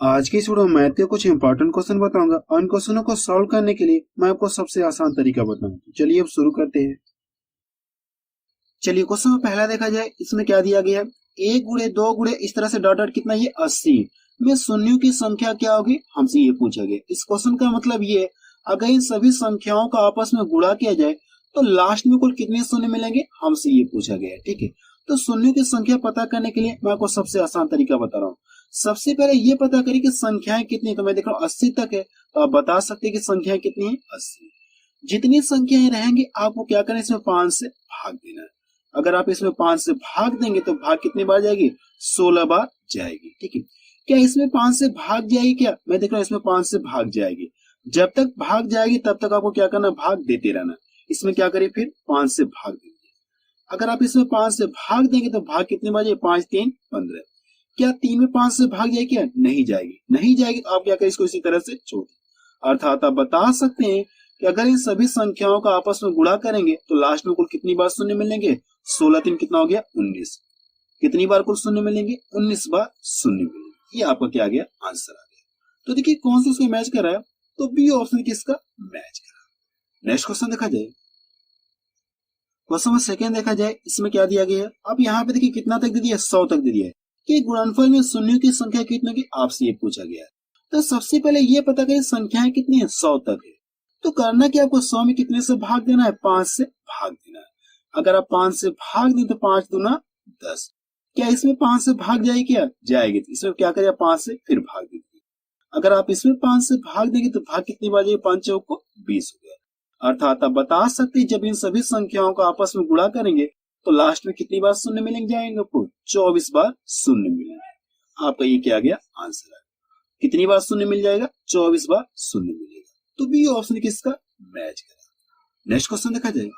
आज की इस वीडियो में मैथ के कुछ इंपॉर्टेंट क्वेश्चन बताऊंगा और इन क्वेश्चनों को सॉल्व करने के लिए मैं आपको सबसे आसान तरीका बताऊंगा। चलिए अब शुरू करते हैं। चलिए क्वेश्चन में पहला देखा जाए, इसमें क्या दिया गया है, 1 गुणे 2 गुणे इस तरह से डॉट डॉट कितना, ये 80 में शून्यों की संख्या क्या होगी, हमसे ये पूछा गया। इस क्वेश्चन का मतलब ये, अगर इन सभी संख्याओं का आपस में गुणा किया जाए तो लास्ट में कुल कितने शून्य मिलेंगे, हमसे ये पूछा गया है। ठीक है, तो शून्यों की संख्या पता करने के लिए मैं आपको सबसे आसान तरीका बता रहा हूँ। सबसे पहले ये पता करिए कि संख्याएं कितनी, तो मैं देख रहा हूँ 80 तक है, तो आप बता सकते हैं कि संख्याएं कितनी है, 80। जितनी संख्याएं रहेंगी आपको क्या करना है, इसमें 5 से भाग देना है। अगर आप इसमें 5 से भाग देंगे तो भाग कितनी बार जाएगी, 16 बार जाएगी। ठीक है, क्या इसमें 5 से भाग जाएगी, क्या मैं देख रहा हूँ इसमें 5 से भाग जाएगी। जब तक भाग जाएगी तब तक आपको क्या करना, भाग देते रहना। इसमें क्या करिए, फिर 5 से भाग देंगे। अगर आप इसमें 5 से भाग देंगे तो भाग कितने बार जाएगी, 5 3 15। क्या 3 में 5 से भाग जाएगी, क्या नहीं जाएगी, नहीं जाएगी तो आप क्या करें, इसको इसी तरह से छोड़ दें। अर्थात आप बता सकते हैं कि अगर इन सभी संख्याओं का आपस में गुणा करेंगे तो लास्ट में कुल कितनी बार शून्य मिलेंगे, 16 3 कितना हो गया, 19। कितनी बार कुल शून्य मिलेंगे, 19 बार शून्य मिलेंगे। ये आपका क्या आ गया, आंसर आ गया। तो देखिए कौन सा उसका मैच कर रहा है, तो बी ऑप्शन किसका मैच कर रहा है। नेक्स्ट क्वेश्चन देखा जाए, क्वेश्चन नंबर सेकंड देखा जाए, इसमें क्या दिया गया है। अब यहाँ पे देखिए कितना तक दे दिया है, 100 तक दे दिया है कि गुणनफल में शून्यों की संख्या कितने की, आपसे ये पूछा गया है। तो सबसे पहले ये पता करें संख्याएं कितनी है, 100 तक है। तो करना क्या, आपको 100 में कितने से भाग देना है, 5 से भाग देना है। अगर आप 5 से भाग दें तो 5 दूना 10। क्या इसमें 5 से भाग जाएगी, क्या जाएगी, तो इसमें क्या करें, 5 से फिर भाग देंगे। अगर आप इसमें 5 से भाग देंगे तो भाग कितनी बार जाएगी, 5 चौक को 20 हो गया। अर्थात आप बता सकते हैं जब इन सभी संख्याओं को आपस में गुणा करेंगे तो लास्ट में कितनी बार शून्य मिलेंगे, जाएंगे आपको 24 बार शून्य मिलेंगे। आपका ये क्या गया, आंसर है। कितनी बार शून्य मिल जाएगा, 24 बार शून्य मिलेगा। तो बी ऑप्शन किसका मैच करेगा। नेक्स्ट क्वेश्चन देखा जाए,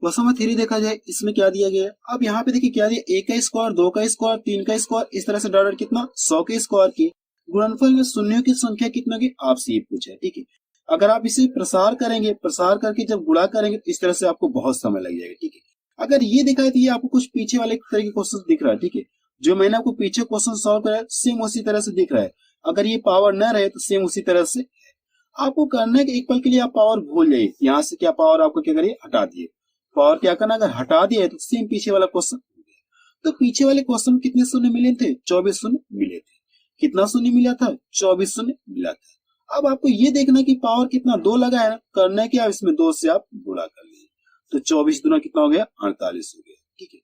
क्वेश्चन नंबर 3 देखा जाए, इसमें क्या दिया गया है। अब यहाँ पे देखिए क्या दिया, 1 का स्क्वायर, 2 का स्क्वायर, 3 का स्क्वायर, इस तरह से डॉट डॉट कितना, 100 के स्क्वायर की गुणनफल में शून्यों की संख्या कितना की, आपसे ये पूछा है। ठीक है, अगर आप इसे प्रसार करेंगे, प्रसार करके जब गुणा करेंगे तो इस तरह से आपको बहुत समय लग जाएगा। ठीक है, अगर ये दिखा है तो ये आपको कुछ पीछे वाले तरह के क्वेश्चन दिख रहा है। ठीक है, जो मैंने आपको पीछे क्वेश्चन सॉल्व कराया सेम उसी तरह से दिख रहा है। अगर ये पावर न रहे तो सेम उसी तरह से आपको करना है कि एक पल के लिए आप पावर भूल जाइए, यहाँ से क्या पावर आपको क्या करिए, हटा दिए। पावर क्या करना, अगर हटा दिया है तो सेम पीछे वाला क्वेश्चन। तो पीछे वाले क्वेश्चन कितने शून्य मिले थे, 24 शून्य मिले थे। कितना शून्य मिला था, 24 शून्य मिला था। अब आपको ये देखना कि पावर कितना, 2 लगा है ना, करना है क्या, इसमें 2 से आप गुणा कर लीजिए। तो 24 दूना कितना हो गया, 48 हो गया। ठीक है,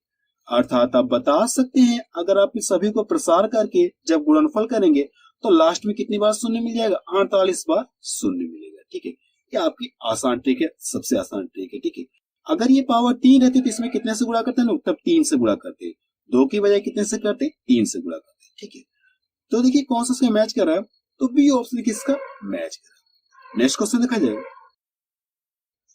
अर्थात आप बता सकते हैं अगर आप इस सभी को प्रसार करके जब गुणनफल करेंगे तो लास्ट में कितनी बार शून्य मिल जाएगा, 48 बार शून्य मिलेगा। ठीक है, ये आपकी आसान ट्रिक है, सबसे आसान ट्रिक है। ठीक है, अगर ये पावर 3 रहती तो इसमें कितने से गुणा करते हैं लोग, तब 3 से गुणा करते, 2 की बजाय कितने से करते, 3 से गुणा करते। ठीक है, तो देखिए कौन सा मैच कर रहा है, तो बी ऑप्शन किसका मैच कर रहा है। नेक्स्ट क्वेश्चन देखा जाए,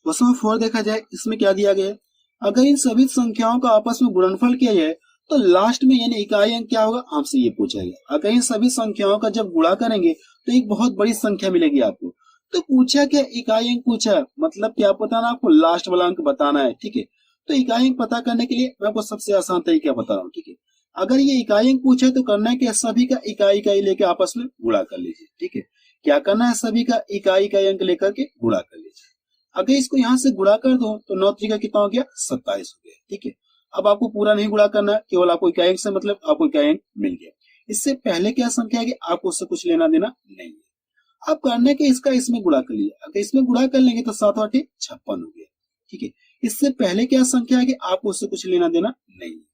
क्वेश्चन नंबर 4 देखा जाए, इसमें क्या दिया गया है। अगर इन सभी संख्याओं का आपस में गुणनफल किया जाए तो लास्ट में यानी इकाई अंक क्या होगा, आपसे ये पूछा गया। अगर इन सभी संख्याओं का जब गुणा करेंगे तो एक बहुत बड़ी संख्या मिलेगी आपको। तो पूछा क्या, इकाई अंक पूछा, मतलब क्या बताना, आपको लास्ट वाला अंक बताना है। ठीक है, तो इकाई अंक पता करने के लिए मैं आपको सबसे आसान तरीका बता रहा हूँ। ठीक है, अगर ये इकाई अंक पूछे तो करना है कि सभी का इकाई इकाई लेके आपस में गुणा कर लीजिए। ठीक है, क्या करना है, सभी का इकाई इकाई अंक लेकर के गुणा कर लीजिए। अगर इसको यहाँ से गुणा कर दो तो 9 त्रिका कितना हो गया, 27 हो गया। ठीक है, अब आपको पूरा नहीं गुणा करना है, केवल आपको इकाई अंक से मतलब आपको इकाई अंक मिल गया। इससे पहले क्या संख्या है, आपको उससे कुछ लेना देना नहीं है। अब करने के इसका इसमें गुणा कर लीजिए। अगर इसमें गुणा कर लेंगे तो 7 8 56 हो गया। ठीक है, इससे पहले क्या संख्या है, आपको उससे कुछ लेना देना नहीं है।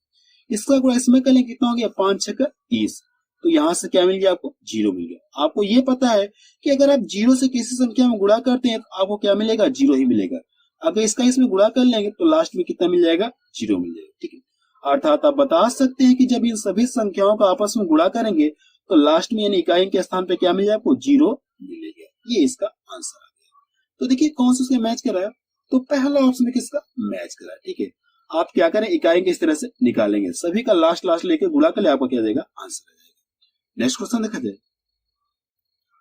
इसका गुणा इसमें कर लेंगे, कितना हो गया, 5 6 30। तो यहाँ से क्या मिल गया, आपको 0 मिल गया। आपको ये पता है कि अगर आप 0 से किसी संख्या में गुणा करते हैं तो आपको क्या मिलेगा, 0 ही मिलेगा। अगर इसका इसमें गुणा कर लेंगे तो लास्ट में कितना मिल जाएगा, 0 मिल जाएगा। ठीक है, अर्थात आप बता सकते हैं कि जब इन सभी संख्याओं का आपस में गुणा करेंगे तो लास्ट में यानी इकाई के स्थान पे क्या मिल जाएगा, आपको 0 मिलेगा। ये इसका आंसर आ गया। तो देखिए कौन सा उसका मैच कर रहा है, तो पहला ऑप्शन किसका मैच कर रहा है। ठीक है, आप क्या करें, इकाई के इस तरह से निकालेंगे, सभी का लास्ट लास्ट लेके गुणा कर ले, आपको क्या देगा, आंसर आ जाएगा। नेक्स्ट क्वेश्चन देखा जाए,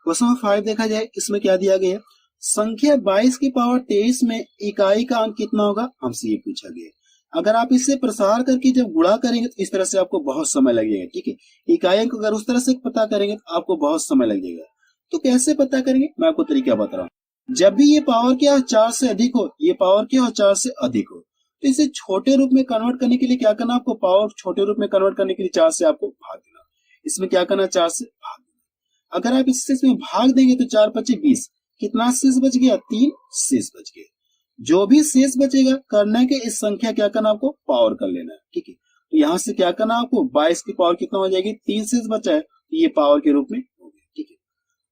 क्वेश्चन नंबर 5 देखा जाए, इसमें क्या दिया गया है। संख्या 22 की पावर 23 में इकाई का अंक कितना होगा, हमसे ये पूछा गया। अगर आप इससे प्रसार करके जब गुणा करेंगे तो इस तरह से आपको बहुत समय लगेगा, ठीक है। इकाइयों अगर उस तरह से पता करेंगे तो आपको बहुत समय लगेगा। तो कैसे पता करेंगे, मैं आपको तरीका बता रहा हूँ। जब भी ये पावर क्या 4 से अधिक हो, ये पावर क्या हो 4 से अधिक हो, तो इसे छोटे रूप में कन्वर्ट करने के लिए क्या करना, आपको पावर छोटे रूप में कन्वर्ट करने के लिए 4 से आपको भाग देना। इसमें क्या करना, 4 से भाग देना। अगर आप इसमें भाग देंगे तो 4 पचे 20, कितना शेष बच गया, 3 शेष बच गए। जो भी शेष बचेगा करने के इस संख्या क्या करना, आपको पावर कर लेना है, ठीक है। तो यहाँ से क्या करना, आपको 22 की पावर कितना हो जाएगी, 3 शेष बचा है, तो ये पावर के रूप में हो गया, ठीक है।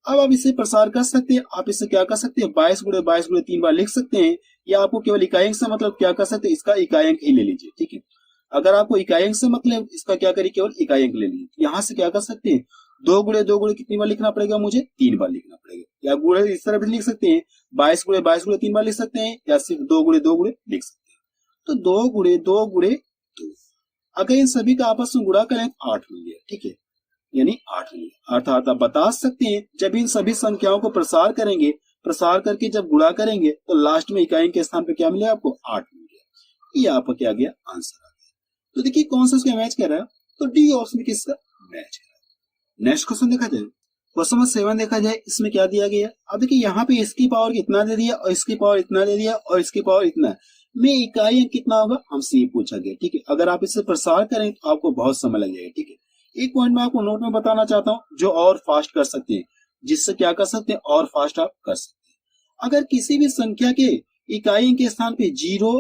अब आप इसे प्रसार कर सकते हैं। आप इसे क्या कर सकते हैं, 22 गुणे 22 गुणे 3 बार लिख सकते हैं, या आपको केवल इकाई अंक से मतलब क्या कर सकते हैं, इसका इकाई अंक ही ले लीजिए, ठीक है। अगर आपको इकाई अंक से मतलब इसका क्या करिए, केवल इकाई अंक ले लीजिए। यहाँ से क्या कर सकते हैं, 2 गुणे कितनी बार लिखना पड़ेगा, मुझे 3 बार लिखना पड़ेगा। या गुणे इस तरह भी लिख सकते हैं, 22 गुणे 3 बार लिख सकते हैं, या सिर्फ 2 गुणे लिख सकते हैं। तो 2 गुणे 2। अगर इन सभी का आपस में गुणा करें तो 8 मिल गया, ठीक है, यानी 8 मिल गया। अर्थात आप बता सकते हैं जब इन सभी संख्याओं को प्रसार करेंगे, प्रसार करके जब गुणा करेंगे तो लास्ट में इकाई के स्थान पे क्या मिलेगा, आपको 8 मिल गया। ये आपका क्या गया, आंसर आ गया। तो देखिए कौन सा उसका मैच कर रहा है, तो डी ऑप्शन किसका मैच कर रहा है। नेक्स्ट क्वेश्चन देखा जाए, क्वेश्चन नंबर 7 देखा जाए, इसमें क्या दिया गया। अब देखिए यहाँ पे इसकी पावर इतना दे दिया, और इसकी पावर इतना दे दिया, और इसकी पावर इतना में इकाई अंक कितना होगा, हमसे ये पूछा गया, ठीक है। अगर आप इसे प्रसार करें तो आपको बहुत समय लग जाएगा, ठीक है। एक पॉइंट मैं आपको नोट में बताना चाहता हूँ, जो और फास्ट कर सकते हैं, जिससे क्या कर सकते हैं, और फास्ट आप कर सकते हैं। अगर किसी भी संख्या के इकाई अंक के स्थान पे 0,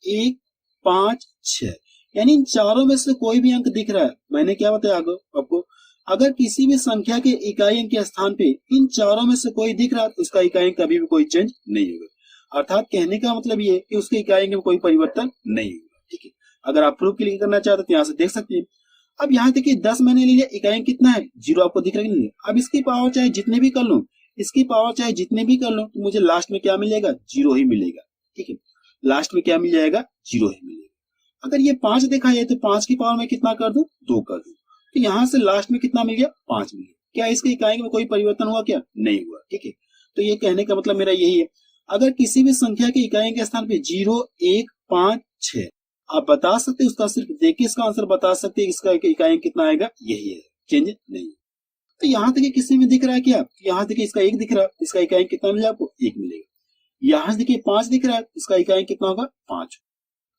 1, 5, 6 यानी इन चारों में से कोई भी अंक दिख रहा है, मैंने क्या बताया आपको, अगर किसी भी संख्या के इकाई अंक के स्थान पे इन चारों में से कोई दिख रहा है तो उसका इकाई अंक कभी भी कोई चेंज नहीं होगा। अर्थात कहने का मतलब ये कि उसके इकाई अंक में कोई परिवर्तन नहीं होगा, ठीक है। अगर आप प्रूफ के लिए करना चाहते तो यहाँ से देख सकते हैं। अब यहाँ देखिए 10 मैंने ले लिया, इकाई अंक कितना है, 0 आपको दिख रहा है नहीं। अब इसकी पावर चाहे जितने भी कर लूं, इसकी पावर चाहे जितने भी कर लूं, तो मुझे लास्ट में क्या मिलेगा, 0 ही मिलेगा, ठीक है। लास्ट में क्या मिल जाएगा, 0 ही मिलेगा। अगर ये 5 देखा जाए तो 5 की पावर में कितना कर दूं, 2 कर दूं, तो यहाँ से लास्ट में कितना मिल गया, 5 मिल गया। क्या इसके इकाई में कोई परिवर्तन हुआ, क्या नहीं हुआ, ठीक है। तो ये कहने का मतलब मेरा यही है, अगर किसी भी संख्या की इकाई के स्थान पे 0, 1, 5, 6 आप बता सकते हैं, उसका सिर्फ देख के इसका आंसर बता सकते हैं, इसका इकाई कितना आएगा, यही है, चेंज नहीं। तो यहाँ देखिए किसी में दिख रहा है क्या, यहाँ देखिए इसका 1 दिख रहा है, इसका इकाई कितना मिलेगा, आपको 1 मिलेगा। यहाँ देखिए 5 दिख रहा है, इसका इकाई कितना होगा, 5,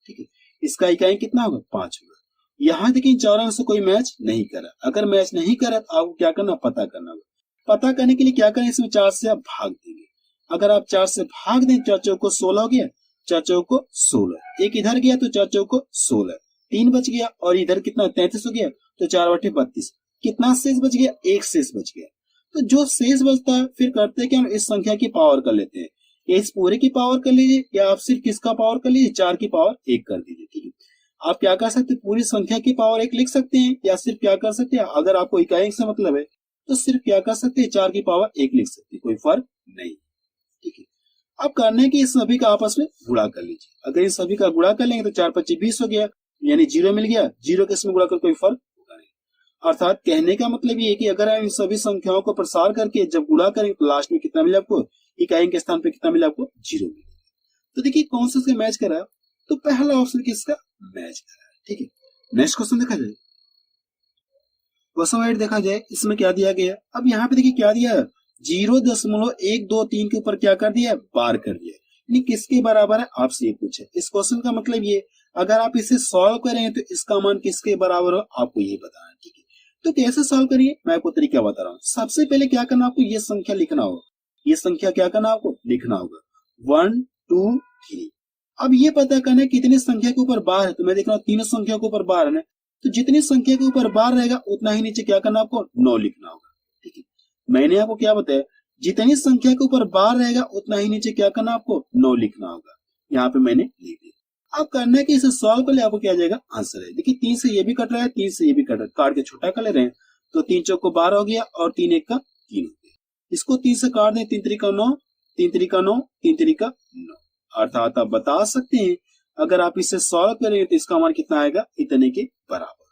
ठीक है। इसका इकाई कितना होगा, 5 होगा। यहाँ देखिए चारों में से कोई मैच नहीं करा। अगर मैच नहीं करा तो आपको क्या करना, पता करना होगा। पता करने के लिए क्या करें, इसमें 4 से आप भाग देंगे। अगर आप 4 से भाग दें, 4 चौक को 16 हो गया, 4 चौक को 16, एक इधर गया तो 4 चौक को 16, 3 बच गया, और इधर कितना 33 हो गया, तो 4 बटे 32, कितना शेष बच गया, 1 शेष बच गया। तो जो शेष बचता है फिर करते हैं कि हम इस संख्या की पावर कर लेते हैं, इस पूरे की पावर कर लीजिए, या आप सिर्फ किसका पावर कर लीजिए, 4 की पावर 1 कर दीजिए, ठीक है। आप क्या कर सकते हैं, पूरी संख्या की पावर 1 लिख सकते हैं, या सिर्फ क्या कर सकते हैं, अगर आपको इकाई अंक से मतलब है तो सिर्फ क्या कर सकते हैं, 4 की पावर 1 लिख सकते हैं, कोई फर्क नहीं, ठीक है। अब करने की इस सभी का आपस में गुणा कर लीजिए। अगर इन सभी का गुणा कर लेंगे तो 4 25 20 हो गया, यानी 0 मिल गया। 0 के इसमें गुणा कर कोई फर्क होगा नहीं। अर्थात कहने का मतलब ये है कि अगर हम इन सभी संख्याओं को प्रसार करके जब गुणा करें तो लास्ट में कितना मिला आपको, इकाई के स्थान पे कितना मिला आपको, 0 मिला। तो देखिए कौन सा मैच करा, तो पहला ऑप्शन किसका मैच करा है, ठीक है। नेक्स्ट क्वेश्चन देखा जाए, क्वेश्चन 8 देखा जाए, इसमें क्या दिया गया। अब यहाँ पे देखिए क्या दिया, 0.123 के ऊपर क्या कर दिया, बार कर दिया, यानी किसके बराबर है, आपसे ये पूछे। इस क्वेश्चन का मतलब ये, अगर आप इसे सॉल्व करेंगे तो इसका मान किसके बराबर हो, आपको ये बताना है, ठीक है। तो कैसे सॉल्व करिए, मैं आपको तरीका बता रहा हूँ। सबसे पहले क्या करना, आपको ये संख्या लिखना होगा, ये संख्या क्या करना, आपको लिखना होगा 1 2 3। अब ये पता करना है कितनी संख्या के ऊपर बार है, तो मैं देख रहा हूँ 3 संख्या के ऊपर बार है, तो जितनी संख्या के ऊपर बार रहेगा उतना ही नीचे क्या करना, आपको 9 लिखना होगा, ठीक है। मैंने आपको क्या बताया, जितनी संख्या के ऊपर बार रहेगा उतना ही नीचे क्या करना, आपको 9 लिखना होगा। यहाँ पे मैंने लिख दिया। अब करना है कि इसे सॉल्व कर ले, आपको क्या आ जाएगा, आंसर है। देखिए 3 से ये भी कट रहा है, 3 से ये भी कट रहा है, काट के छोटा कर ले रहे हैं, तो 3 चौक को 12 हो गया, और 3 1 का 3 हो गया। इसको 3 से काट दें, 3 3 का 9, 3 3 का 9, 3 3 का 9। अर्थात आप बता सकते हैं अगर आप इसे सॉल्व करेंगे तो इसका मान कितना आएगा, इतने के बराबर।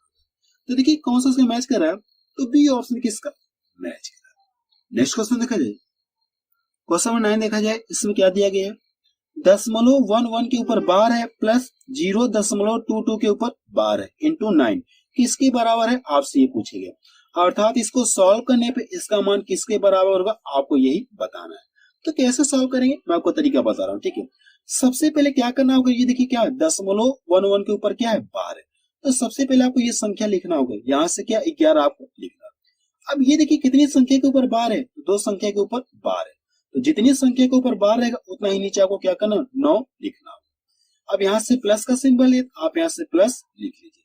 तो देखिए कौन सा उसका मैच कर रहा है, तो बी ऑप्शन किसका मैच कर रहा है। नेक्स्ट क्वेश्चन देखा जाए, क्वेश्चन नंबर 9 देखा जाए, इसमें क्या दिया गया है। .11 के ऊपर बार है प्लस 0.22 के ऊपर बार है इंटू 9 किसके बराबर है, आपसे ये पूछेगा। अर्थात इसको सॉल्व करने पे इसका मान किसके बराबर होगा आपको यही बताना है। तो कैसे सॉल्व करेंगे मैं आपको तरीका बता रहा हूँ, ठीक है। सबसे पहले क्या करना होगा, ये देखिए क्या है, .11 के ऊपर क्या है, बार है। तो सबसे पहले आपको ये संख्या लिखना होगा, यहाँ से क्या 11 आपको लिखना। अब ये देखिए कितनी संख्या के ऊपर बार है, दो संख्या के ऊपर बार है। तो जितनी संख्या के ऊपर बार रहेगा उतना ही नीचे आपको क्या करना, 9 लिखना होगा। अब यहाँ से प्लस का सिंबल है, आप यहाँ से प्लस लिख लीजिए।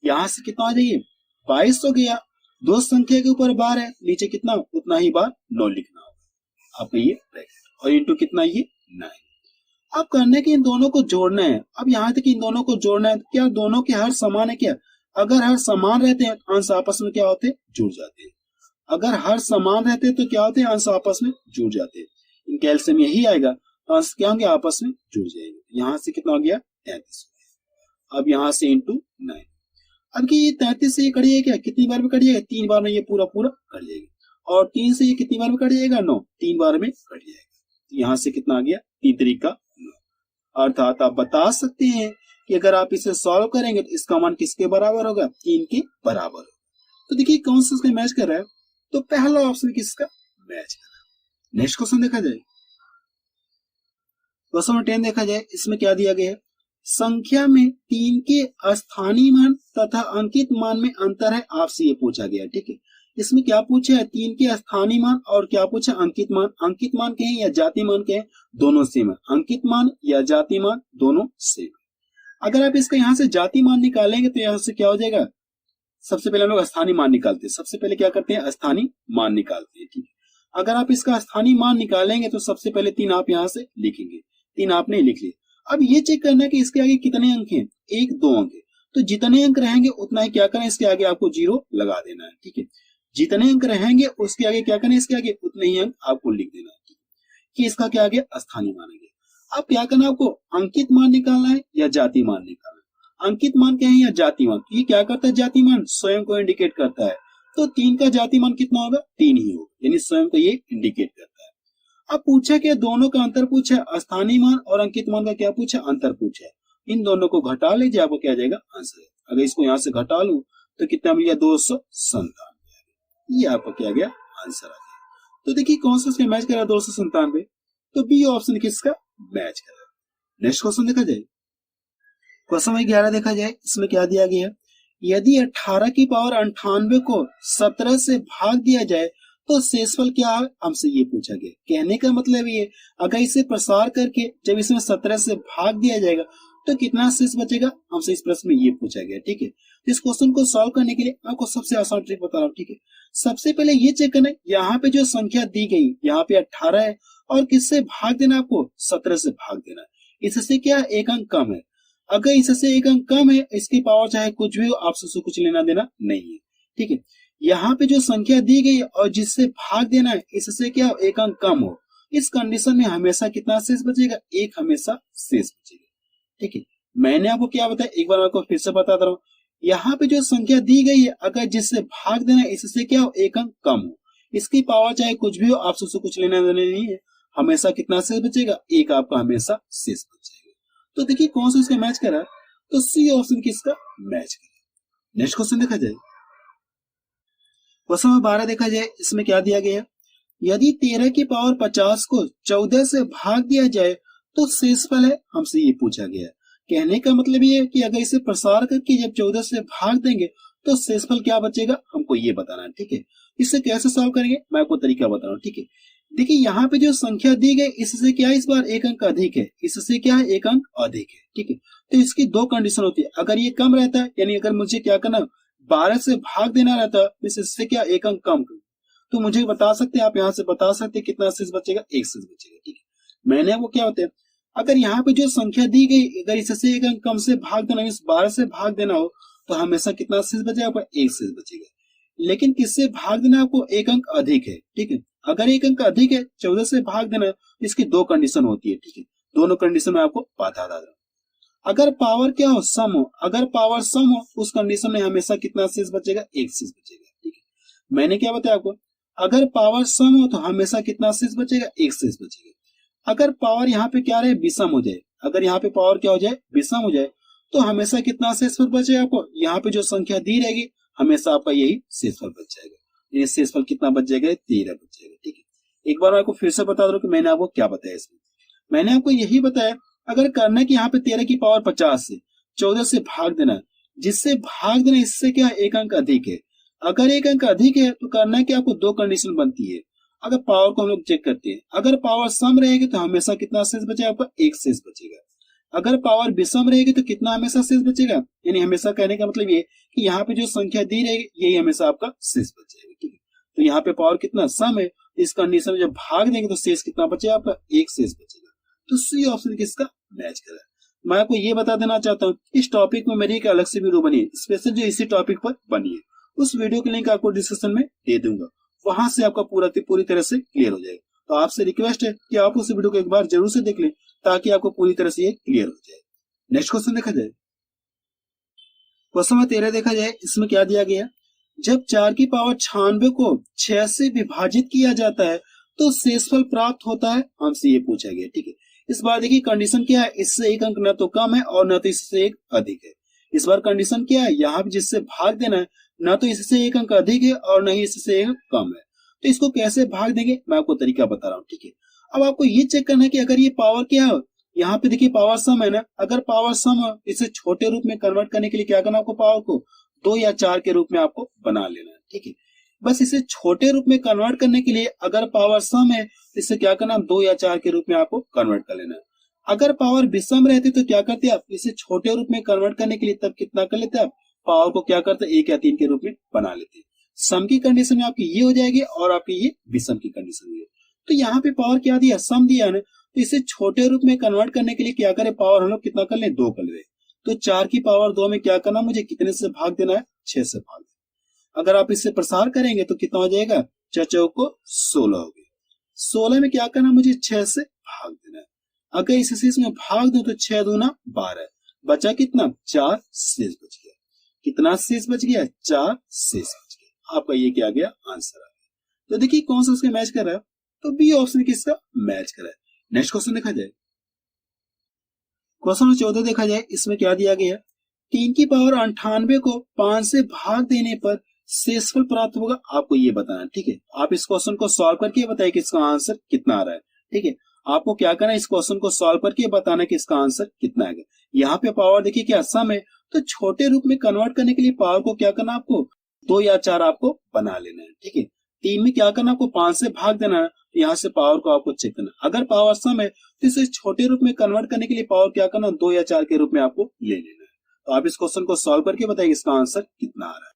यहाँ से कितना आ जाइए 22 हो गया, दो संख्या के ऊपर बार है, नीचे कितना उतना ही बार 9 लिखना होगा आपको ये ब्रैकेट, और इंटू कितना ये 9। अब करने के इन दोनों को जोड़ना है। अब यहाँ तक इन दोनों को जोड़ना है, क्या दोनों के हर समान है क्या, अगर हर समान रहते हैं अंश आपस में क्या होते हैं, जुड़ जाते हैं। अगर हर समान रहते हैं तो क्या होते हैं, अंश आपस में जुड़ जाते हैं। इनका एलसीएम यही आएगा, अंश क्या होंगे आपस में जुड़ जाएंगे। यहाँ से कितना हो गया 33। अब यहाँ से इंटू 9। अब कि ये 33 से ये कट जाएगा, कितनी बार में कट जाएगा, 3 बार में ये पूरा पूरा कट जाएगा। और 3 से ये कितनी बार में कट जाएगा, 9, 3 बार में कट जाएगा। यहाँ से कितना आ गया 3 3 का 9। अर्थात आप बता सकते हैं कि अगर आप इसे सॉल्व करेंगे तो इसका मान किसके बराबर होगा, 3 के बराबर होगा। तो देखिए कौन सा इसका मैच कर रहा है, तो पहला ऑप्शन किसका मैच कर रहा है। नेक्स्ट क्वेश्चन देखा जाए, क्वेश्चन नंबर 10 देखा जाए, इसमें क्या दिया गया है, संख्या में 3 के स्थानीय मान तथा अंकित मान में अंतर है, आपसे ये पूछा गया, ठीक है। इसमें क्या पूछा है, 3 के स्थानीय मान और क्या पूछा अंकित मान। अंकित मान कहें या जाति मान कहें दोनों सेम है, अंकित मान या जाति मान दोनों सेम है। अगर आप इसका यहाँ से जाति मान निकालेंगे तो यहाँ से क्या हो जाएगा, सबसे पहले हम लोग स्थानीय मान निकालते हैं। सबसे पहले क्या करते हैं, स्थानीय मान निकालते हैं, ठीक है। अगर आप इसका स्थानीय मान निकालेंगे तो सबसे पहले 3 आप यहाँ से लिखेंगे, 3 आपने लिख लिया। अब ये चेक करना है कि इसके आगे कितने अंक हैं, 1 2 अंक है। तो जितने अंक रहेंगे उतना ही क्या करें, इसके आगे आपको 0 लगा देना है, ठीक है। जितने अंक रहेंगे उसके आगे क्या करें, इसके आगे उतने ही अंक आपको लिख देना है कि इसका क्या आ गया, स्थानीय मान आ गया। अब क्या करना, आपको अंकित मान निकालना है या जाति मान निकालना है। अंकित मान क्या है या जाति मान, ये क्या करता है, जाति मान स्वयं को इंडिकेट करता है। तो 3 का जाति मान कितना होगा, 3 ही होगा, यानी स्वयं को ये इंडिकेट करता है। अब पूछा क्या, दोनों का अंतर पूछा, स्थानीय मान और अंकित मान का क्या पूछा, अंतर पूछा है। इन दोनों को घटा लीजिए, आपको क्या आ जाएगा आंसर। अगर इसको यहाँ से घटा लूं तो कितना मिल गया, 297, ये आपका क्या गया आंसर आ गया। तो देखिए कौन सा इसका मैच कर रहा है, 297। तो बी ऑप्शन किसका मैच कर रहा है। नेक्स्ट क्वेश्चन देखा जाए, क्वेश्चन नंबर 11 देखा जाए, इसमें क्या दिया गया है, यदि 18 की पावर 98 को 17 से भाग दिया जाए तो शेषफल क्या है, हमसे ये पूछा गया। कहने का मतलब ये, अगर इसे प्रसार करके जब इसमें 17 से भाग दिया जाएगा तो कितना शेष बचेगा, हमसे इस प्रश्न में ये पूछा गया, ठीक है। इस क्वेश्चन को सॉल्व करने के लिए मैं आपको सबसे आसान ट्रिक बता रहा हूँ, ठीक है। सबसे पहले ये चेक करना है, यहाँ पे जो संख्या दी गई यहाँ पे 18 है और किससे भाग देना, आपको 17 से भाग देना है। इससे क्या एक अंक कम है, अगर इससे एक अंक कम है इसकी पावर चाहे कुछ भी हो, आपसे उससे कुछ लेना देना नहीं है, ठीक है। यहाँ पे जो संख्या दी गई और जिससे भाग देना है इससे क्या एक अंक कम हो, इस कंडीशन में हमेशा कितना शेष बचेगा, एक हमेशा शेष बचेगा, ठीक है। मैंने आपको क्या बताया, एक बार आपको फिर से बता रहा हूँ। यहाँ पे जो संख्या दी गई है अगर जिससे भाग देना है इससे क्या हो, एक अंक कम हो, इसकी पावर चाहे कुछ भी हो, आपसे उससे कुछ लेना देना नहीं है, हमेशा कितना शेष बचेगा, एक आपका हमेशा शेष बचेगा। तो देखिए कौन सा इसका मैच करा, तो सी ऑप्शन किसका मैच करा। नेक्स्ट क्वेश्चन देखा जाए, क्वेश्चन नंबर 12 देखा जाए, इसमें क्या दिया गया है, यदि 13 की पावर 50 को 14 से भाग दिया जाए तो शेषफल है, हमसे ये पूछा गया है। कहने का मतलब ये है कि अगर इसे प्रसार करके जब 14 से भाग देंगे तो शेषफल क्या बचेगा, हमको ये बताना है, ठीक है। इसे कैसे सॉल्व करेंगे मैं आपको तरीका बता रहा हूँ, ठीक है। देखिए यहाँ पे जो संख्या दी गई इससे क्या है, इस बार एक अंक अधिक है, इससे क्या है एक अंक अधिक है, ठीक है। तो इसकी दो कंडीशन होती है, अगर ये कम रहता है यानी अगर मुझे क्या करना 12 से भाग देना रहता है, इससे क्या एक अंक कम, तो मुझे बता सकते हैं, आप यहाँ से बता सकते हैं कितना शेष बचेगा, एक शेष बचेगा, ठीक है। मैंने आपको क्या बताया, अगर यहाँ पे जो संख्या दी गई अगर इससे एक अंक कम से भाग देना, इस 12 से भाग देना हो तो हमेशा कितना शेष बचेगा, आपका एक शेष बचेगा। लेकिन किससे भाग देना, आपको एक अंक अधिक है, ठीक है। अगर एक अंक अधिक है 14 से भाग देना, इसकी दो कंडीशन होती है, ठीक है। दोनों कंडीशन में आपको बता रहा हूं। अगर पावर क्या हो, सम हो, अगर पावर सम हो उस कंडीशन में हमेशा कितना शेष बचेगा, एक शेष बचेगा, ठीक है। मैंने क्या बताया आपको, अगर पावर सम हो तो हमेशा कितना शेष बचेगा, एक शेष बचेगा। अगर पावर यहाँ पे क्या रहे, विषम हो जाए, अगर यहाँ पे पावर क्या हो जाए, विषम हो जाए, तो हमेशा कितना शेषफल बचेगा आपको, यहाँ पे जो संख्या दी रहेगी हमेशा आपका यही शेषफल बच जाएगा। ये शेषफल कितना बच जाएगा, 13 बच जाएगा। ठीक है, एक बार मैं आपको फिर से बता दूं कि मैंने आपको क्या बताया इसमें। मैंने आपको यही बताया, अगर करना है कि यहाँ पे 13 की पावर 50 से 14 से भाग देना, जिससे भाग देना इससे क्या एक अंक अधिक है। अगर एक अंक अधिक है तो करना है कि आपको दो कंडीशन बनती है। अगर पावर को हम लोग चेक करते हैं, अगर पावर सम रहेगी तो हमेशा कितना शेष बचेगा, आपका एक शेष बचेगा। अगर पावर विषम रहेगी तो कितना हमेशा शेष बचेगा, यानी हमेशा कहने का मतलब ये कि यहाँ पे जो संख्या दी रहेगी यही हमेशा आपका शेष बचेगा। ठीक है, तो यहाँ पे पावर कितना सम है, इस कंडीशन में जब भाग देंगे तो शेष कितना बचेगा, आपका एक शेष बचेगा। तो सी ऑप्शन किसका मैच कर रहा है। मैं आपको ये बता देना चाहता हूँ, इस टॉपिक में मेरी एक अलग से वीडियो बनी है, स्पेशल जो इसी टॉपिक पर बनी है। उस वीडियो की लिंक आपको डिस्क्रिप्शन में दे दूंगा, वहां से आपका पूरी तरह से क्लियर हो जाएगा। तो आपसे रिक्वेस्ट है कि आप उस वीडियो को एक बार जरूर से देख लें, ताकि आपको पूरी तरह से ये क्लियर हो जाए। नेक्स्ट क्वेश्चन देखा जाए, क्वेश्चन नंबर 13 देखा जाए, इसमें क्या दिया गया, जब 4 की पावर 96 को 6 से विभाजित किया जाता है तो शेषफल प्राप्त होता है, हमसे ये पूछा गया। ठीक है, इस बार देखिए कंडीशन क्या है, इससे एक अंक न तो कम है और न तो इससे एक अधिक है। इस बार कंडीशन क्या है, यहाँ जिससे भाग देना है, न तो इससे एक अंक अधिक है और न ही इससे एक कम है। तो इसको कैसे भाग देंगे मैं आपको तरीका बता रहा हूँ। ठीक है, अब आपको ये चेक करना है कि अगर ये पावर क्या है, यहाँ पे देखिए पावर सम है ना, अगर पावर सम है इसे छोटे रूप में कन्वर्ट करने के लिए क्या करना, आपको पावर को 2 या 4 के रूप में आपको बना लेना है। ठीक है, बस इसे छोटे रूप में कन्वर्ट करने के लिए अगर पावर सम है इसे क्या करना, 2 या 4 के रूप में आपको कन्वर्ट कर लेना है। अगर पावर विषम रहती तो क्या करते आप, इसे छोटे रूप में कन्वर्ट करने के लिए तब कितना कर लेते आप, पावर को क्या करते 1 या 3 के रूप में बना लेते। सम की कंडीशन में आपकी ये हो जाएगी और आपकी ये विषम की कंडीशन हुई। तो यहाँ पे पावर क्या दिया, सम दिया है, तो इसे छोटे रूप में कन्वर्ट करने के लिए क्या करें, पावर हम लोग कितना कर ले, 2 कर ले। तो 4 की पावर 2 में क्या करना, मुझे कितने से भाग देना है, 6 से भाग देना। अगर आप इससे प्रसार करेंगे तो कितना हो जाएगा, 4 चौक को 16 हो गया। 16 में क्या करना, मुझे 6 से भाग देना है। अगर इसे इसमें भाग दो तो 6 दूना 12, बचा कितना, 4 शेष बच गया। कितना शेष बच गया, 4 शेष बच गया। आपका ये क्या गया, आंसर आ गया। तो देखिए कौन सा उसके मैच कर रहा है, तो बी ऑप्शन किसका मैच कर रहा है। नेक्स्ट क्वेश्चन देखा जाए, क्वेश्चन 14 देखा जाए, इसमें क्या दिया गया, 3 की पावर 98 को 5 से भाग देने पर शेषफल प्राप्त होगा, आपको ये बताना है। ठीक है, आप इस क्वेश्चन को सॉल्व करके बताइए कि इसका आंसर कितना आ रहा है। ठीक है, आपको क्या करना है, इस क्वेश्चन को सॉल्व करके बताना कि इसका आंसर कितना आएगा। यहाँ पे पावर देखिए क्या सम है, तो छोटे रूप में कन्वर्ट करने के लिए पावर को क्या करना, आपको 2 या 4 आपको बना लेना है। ठीक है, 3 में क्या करना, आपको 5 से भाग देना है, यहाँ से पावर को आपको चेक करना। अगर पावर सम है तो इसे छोटे रूप में कन्वर्ट करने के लिए पावर क्या करना, 2 या 4 के रूप में आपको ले लेना है। तो आप इस क्वेश्चन को सॉल्व करके बताइए इसका आंसर कितना आ रहा है।